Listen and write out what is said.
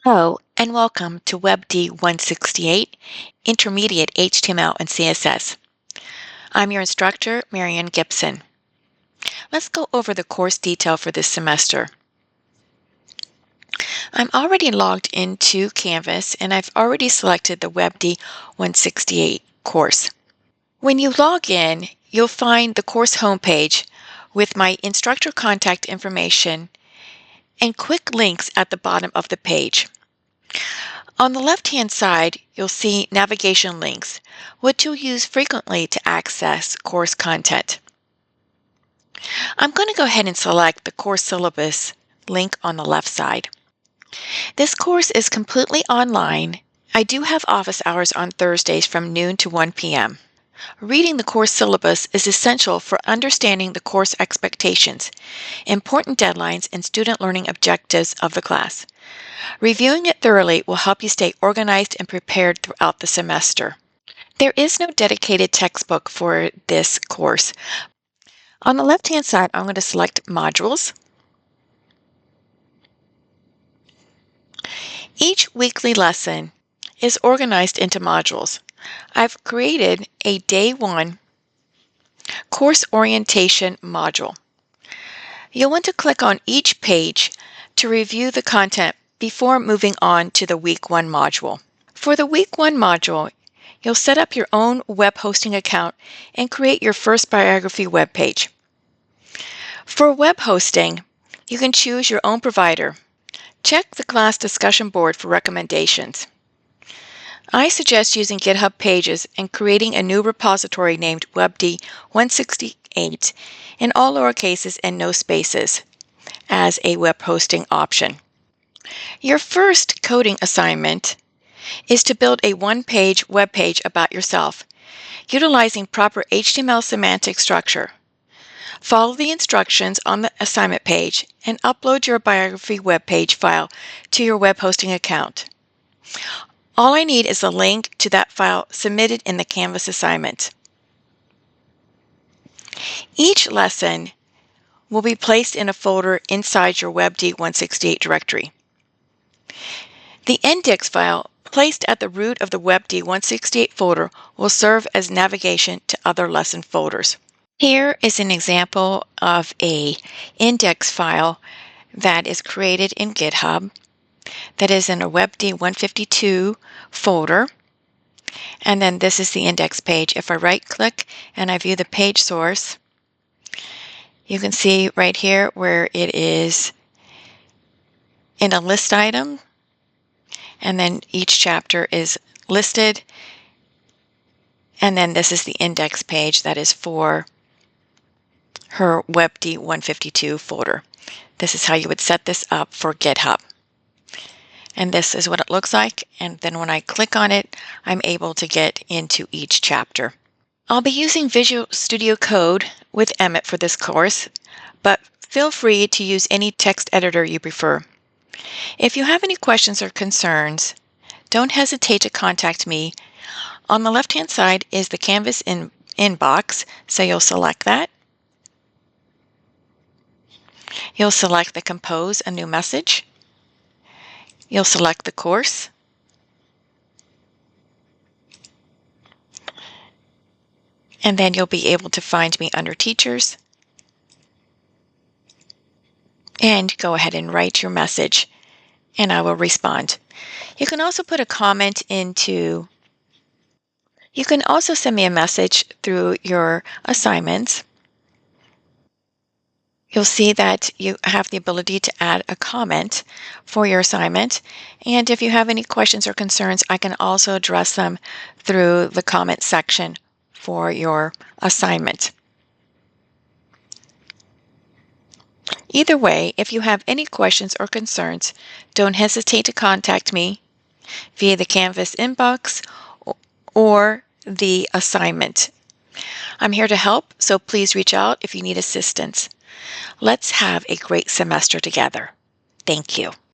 Hello, and welcome to WebD168, Intermediate HTML and CSS. I'm your instructor, Marian Gibson. Let's go over the course detail for this semester. I'm already logged into Canvas, and I've already selected the WebD168 course. When you log in, you'll find the course homepage with my instructor contact information and quick links at the bottom of the page. On the left-hand side, you'll see navigation links, which you'll use frequently to access course content. I'm going to go ahead and select the course syllabus link on the left side. This course is completely online. I do have office hours on Thursdays from noon to 1 p.m. Reading the course syllabus is essential for understanding the course expectations, important deadlines, and student learning objectives of the class. Reviewing it thoroughly will help you stay organized and prepared throughout the semester. There is no dedicated textbook for this course. On the left-hand side, I'm going to select Modules. Each weekly lesson is organized into modules. I've created a Day 1 course orientation module. You'll want to click on each page to review the content before moving on to the Week 1 module. For the Week 1 module, you'll set up your own web hosting account and create your first biography web page. For web hosting, you can choose your own provider. Check the class discussion board for recommendations. I suggest using GitHub Pages and creating a new repository named WebD168 in all lowercases and no spaces as a web hosting option. Your first coding assignment is to build a one-page web page about yourself, utilizing proper HTML semantic structure. Follow the instructions on the assignment page and upload your biography web page file to your web hosting account. All I need is a link to that file submitted in the Canvas assignment. Each lesson will be placed in a folder inside your WebD168 directory. The index file placed at the root of the WebD168 folder will serve as navigation to other lesson folders. Here is an example of an index file that is created in GitHub that is in a WebD152 folder. And then this is the index page. If I right-click and I view the page source, you can see right here where it is in a list item, and then each chapter is listed. And then this is the index page that is for her WebD152 folder. This is how you would set this up for GitHub. And this is what it looks like. And then when I click on it, I'm able to get into each chapter. I'll be using Visual Studio Code with Emmet for this course, but feel free to use any text editor you prefer. If you have any questions or concerns, don't hesitate to contact me. On the left-hand side is the Canvas inbox, so you'll select that. You'll select the Compose a New Message. You'll select the course. And then you'll be able to find me under Teachers. And go ahead and write your message, and I will respond. You can also put a comment into. You can also send me a message through your assignments. You'll see that you have the ability to add a comment for your assignment. And if you have any questions or concerns, I can also address them through the comment section for your assignment. Either way, if you have any questions or concerns, don't hesitate to contact me via the Canvas inbox or the assignment. I'm here to help, so please reach out if you need assistance. Let's have a great semester together. Thank you.